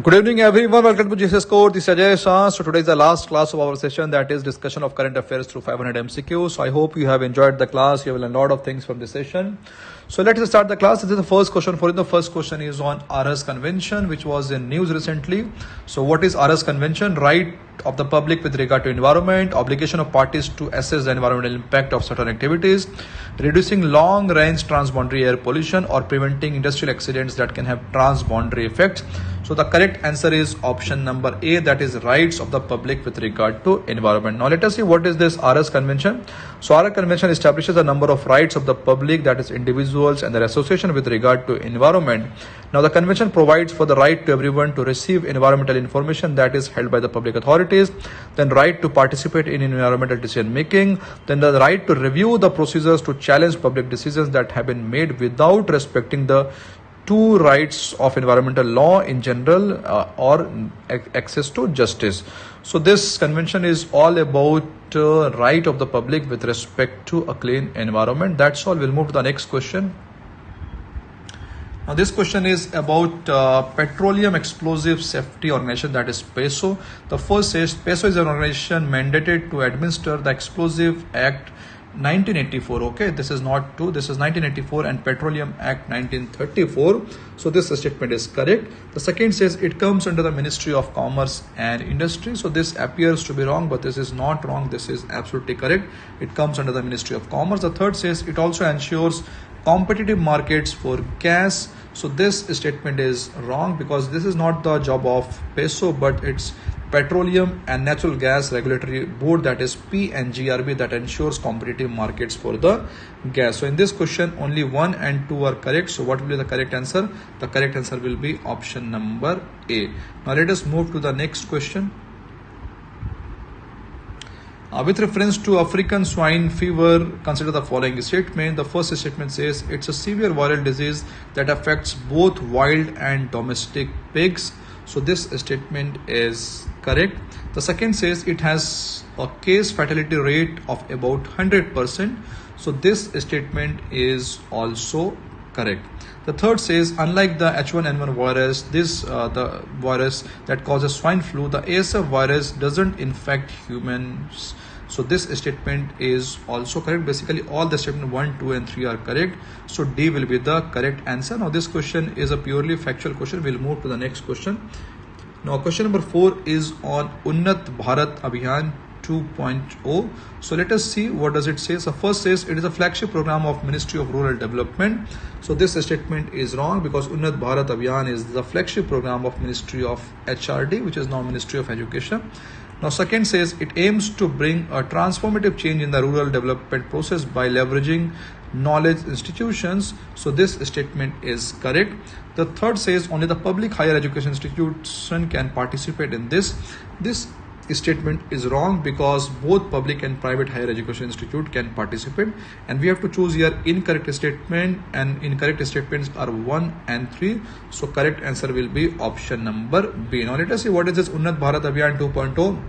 Good evening, everyone. Welcome to GCS Code. This is Ajay Shah. So today is the last class of our session, that is discussion of current affairs through 500 MCQ. So I hope you have enjoyed the class. You have learned a lot of things from this session. So let us start the class. This is the first question for you. The first question is on Aarhus Convention, which was in news recently. So what is Aarhus Convention? Right of the public with regard to environment, obligation of parties to assess the environmental impact of certain activities, reducing long-range transboundary air pollution, or preventing industrial accidents that can have transboundary effects. So the correct answer is option number A, that is rights of the public with regard to environment. Now let us see what is this Aarhus Convention. So Aarhus Convention establishes a number of rights of the public, that is individuals and their association with regard to environment. Now the convention provides for the right to everyone to receive environmental information that is held by the public authorities, then right to participate in environmental decision making, then the right to review the procedures to challenge public decisions that have been made without respecting the two rights of environmental law in general or access to justice. So this convention is all about right of the public with respect to a clean environment. That's all. We'll move to the next question. Now this question is about Petroleum Explosive Safety Organization, that is PESO. The first says PESO is an organization mandated to administer the Explosive Act 1984. Okay, this is not 2, this is 1984 and Petroleum Act 1934. So this statement is correct. The second says it comes under the Ministry of Commerce and Industry. So this appears to be wrong, but this is not wrong. This is absolutely correct. It comes under the Ministry of Commerce. The third says it also ensures competitive markets for gas. So this statement is wrong because this is not the job of PESO, but it's Petroleum and Natural Gas Regulatory Board, that is PNGRB, that ensures competitive markets for the gas. So in this question only 1 and 2 are correct. So what will be the correct answer? The correct answer will be option number A. Now let us move to the next question. With reference to African swine fever, consider the following statement. The first statement says it's a severe viral disease that affects both wild and domestic pigs. So this statement is correct. The second says it has a case fatality rate of about 100%. So this statement is also correct. The third says unlike the H1N1 virus, the virus that causes swine flu, the ASF virus doesn't infect humans. So this statement is also correct. Basically all the statement 1, 2 and 3 are correct. So D will be the correct answer. Now this question is a purely factual question. We'll move to the next question. Now question number 4 is on Unnat Bharat Abhiyan 2.0. So let us see what does it say. So first says it is a flagship program of Ministry of Rural Development. So this statement is wrong because Unnat Bharat Abhiyan is the flagship program of Ministry of HRD, which is now Ministry of Education. Now second says it aims to bring a transformative change in the rural development process by leveraging knowledge institutions. So this statement is correct. The third says only the public higher education institution can participate in this. This statement is wrong because both public and private higher education institute can participate, and we have to choose here incorrect statement, and incorrect statements are 1 and 3. So correct answer will be option number B. Now let us see what is this Unnat Bharat Abhiyan 2.0.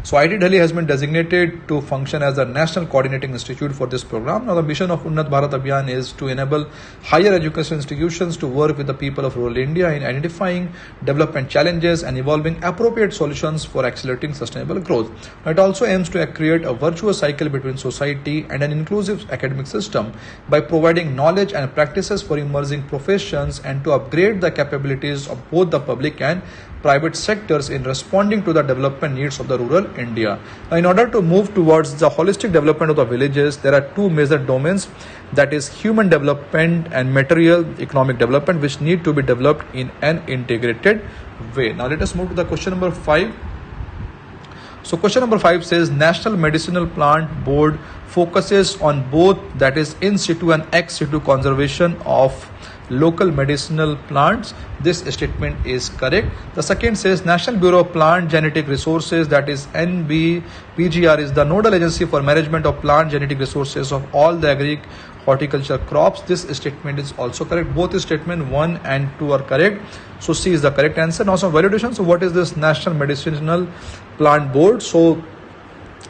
So IIT Delhi has been designated to function as a national coordinating institute for this program. Now the mission of Unnat Bharat Abhiyan is to enable higher education institutions to work with the people of rural India in identifying development challenges and evolving appropriate solutions for accelerating sustainable growth. Now, it also aims to create a virtuous cycle between society and an inclusive academic system by providing knowledge and practices for emerging professions and to upgrade the capabilities of both the public and private sectors in responding to the development needs of the rural India. Now, in order to move towards the holistic development of the villages, there are two major domains, that is human development and material economic development, which need to be developed in an integrated way. Now let us move to the question number 5. So question number 5 says National Medicinal Plant Board focuses on both, that is in situ and ex situ conservation of local medicinal plants. This statement is correct. The second says National Bureau of Plant Genetic Resources, that is NBPGR, is the nodal agency for management of plant genetic resources of all the horticulture crops. This statement is also correct. Both statement 1 and 2 are correct. So C is the correct answer. Now some validation. So what is this National Medicinal Plant Board? So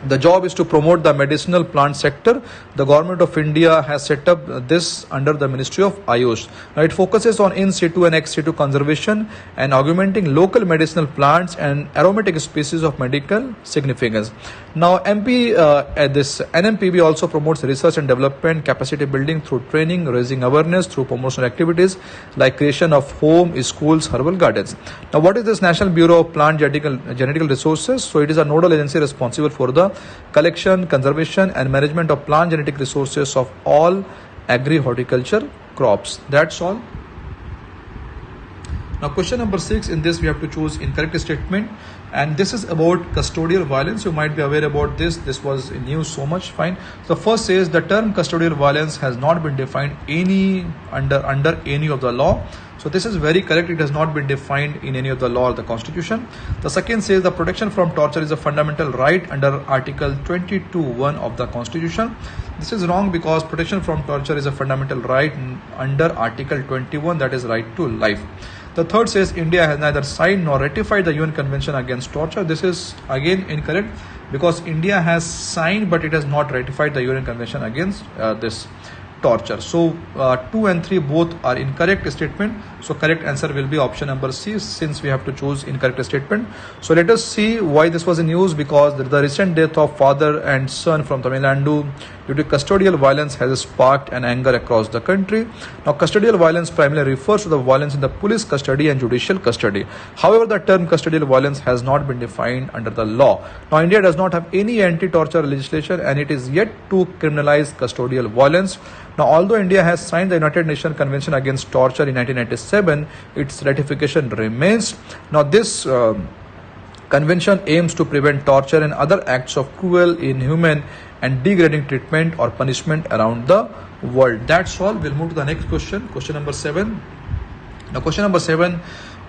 The job is to promote the medicinal plant sector. The government of India has set up this under the Ministry of Ayush. Now it focuses on in situ and ex situ conservation and augmenting local medicinal plants and aromatic species of medical significance. Now this NMPB also promotes research and development, capacity building through training, raising awareness through promotional activities like creation of home, schools, herbal gardens. Now what is this National Bureau of Plant Genetical Resources? So it is a nodal agency responsible for the collection, conservation and management of plant genetic resources of all agri-horticulture crops. That's all. Now question number 6, in this we have to choose incorrect statement, and this is about custodial violence. You might be aware about this was in news so much. Fine. So first says the term custodial violence has not been defined under any of the law. So this is very correct. It has not been defined in any of the law or the constitution. The second says the protection from torture is a fundamental right under Article 22(1) of the constitution. This is wrong because protection from torture is a fundamental right under Article 21, that is right to life. The third says India has neither signed nor ratified the UN Convention Against Torture. This is again incorrect because India has signed but it has not ratified the UN Convention Against this torture. So 2 and 3 both are incorrect statement. So correct answer will be option number C, since we have to choose incorrect statement. So let us see why this was in news, because the recent death of father and son from Tamil Nadu due to custodial violence has sparked an anger across the country. Now custodial violence primarily refers to the violence in the police custody and judicial custody. However, the term custodial violence has not been defined under the law. Now India does not have any anti-torture legislation and it is yet to criminalize custodial violence. Now, although India has signed the United Nations Convention Against Torture in 1997, its ratification remains. Now, this convention aims to prevent torture and other acts of cruel, inhuman and degrading treatment or punishment around the world. That's all. We'll move to the next question, question number 7. Now, question number 7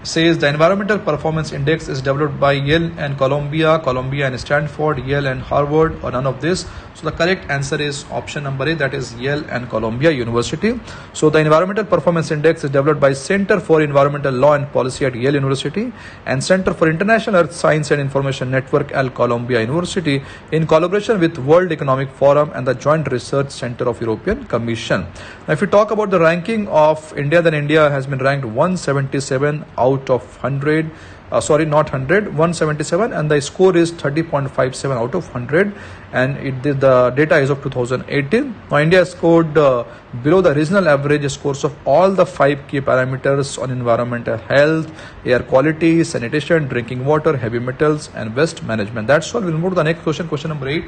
says the Environmental Performance Index is developed by Yale and Columbia and Stanford, Yale and Harvard, or none of this. So the correct answer is option number A, that is Yale and Columbia University. So the Environmental Performance Index is developed by Center for Environmental Law and Policy at Yale University and Center for International Earth Science and Information Network at Columbia University in collaboration with World Economic Forum and the Joint Research Center of European Commission. Now if you talk about the ranking of India, then India has been ranked 177 out of 100, 177, and the score is 30.57 out of 100, and the data is of 2018. Now India scored below the regional average scores of all the 5 key parameters on environmental health, air quality, sanitation, drinking water, heavy metals and waste management. That's all. We'll move to the next question, question number 8.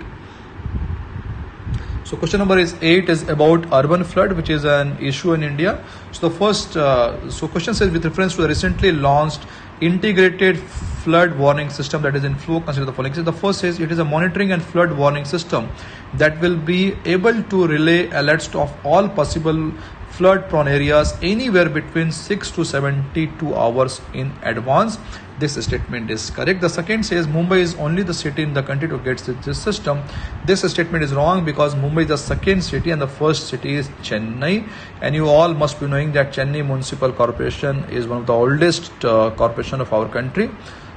So question number 8 is about urban flood, which is an issue in India. So the first, question says with reference to the recently launched integrated flood warning system that is in flow, consider the following. So the first says it is a monitoring and flood warning system that will be able to relay alerts of all possible flood prone areas anywhere between 6 to 72 hours in advance. This statement is correct. The second says Mumbai is only the city in the country to get this system. This statement is wrong because Mumbai is the second city and the first city is Chennai. And you all must be knowing that Chennai Municipal Corporation is one of the oldest corporation of our country.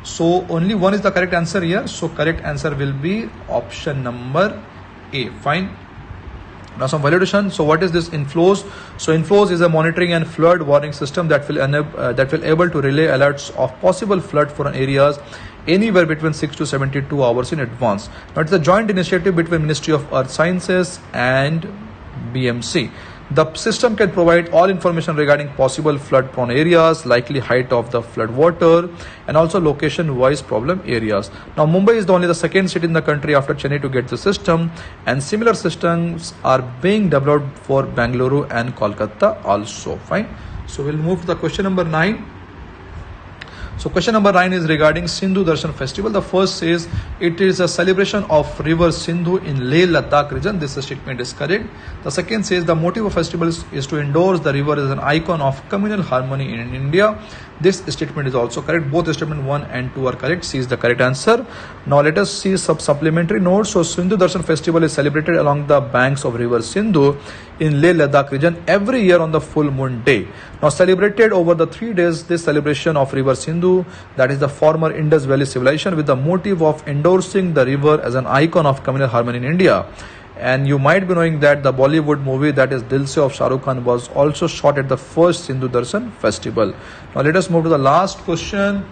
So only one is the correct answer here. So correct answer will be option number A. Fine. Now some validation. So what is this inflows? So inflows is a monitoring and flood warning system that will able to relay alerts of possible flood prone areas anywhere between 6 to 72 hours in advance. Now it's a joint initiative between Ministry of Earth Sciences and BMC. The system can provide all information regarding possible flood prone areas, likely height of the flood water, and also location wise problem areas. Now Mumbai is only the second city in the country after Chennai to get the system, and similar systems are being developed for Bangalore and Kolkata also. Fine. So we'll move to the question number 9. So question number 9 is regarding Sindhu Darshan festival. The first says it is a celebration of river Sindhu in Leh Ladakh region. This statement is correct. The second says the motive of festival is to endorse the river as an icon of communal harmony in India. This statement is also correct. Both statement 1 and 2 are correct. C is the correct answer. Now let us see some supplementary notes. So Sindhu Darshan festival is celebrated along the banks of river Sindhu in Leh Ladakh region every year on the full moon day. Now celebrated over the 3 days, this celebration of river Sindhu, that is the former Indus Valley civilization, with the motive of endorsing the river as an icon of communal harmony in India. And you might be knowing that the Bollywood movie, that is Dil Se of Shah Rukh Khan, was also shot at the first Sindhu Darshan festival. Now let us move to the last question.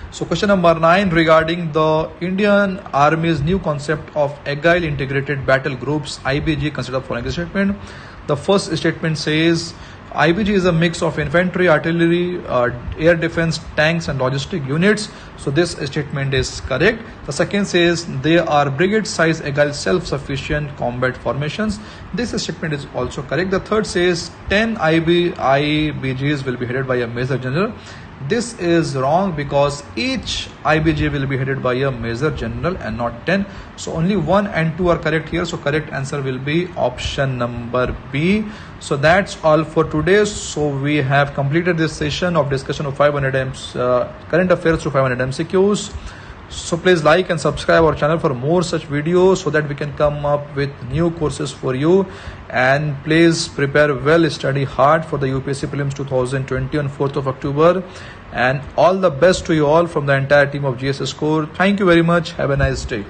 So question number 9, regarding the Indian Army's new concept of Agile Integrated Battle Groups, IBG, consider the following statement. The first statement says IBG is a mix of infantry, artillery, air defense, tanks and logistic units. So this statement is correct. The second says they are brigade size agile self-sufficient combat formations. This statement is also correct. The third says 10 IBGs will be headed by a major general. This is wrong because each IBG will be headed by a major general and not 10. So only 1 and 2 are correct here. So correct answer will be option number B. So that's all for today. So we have completed this session of discussion of 500 current affairs through 500 MCQs. So please like and subscribe our channel for more such videos so that we can come up with new courses for you. And please prepare well, study hard for the UPSC Prelims 2020 on 4th of October. And all the best to you all from the entire team of GSS Core. Thank you very much. Have a nice day.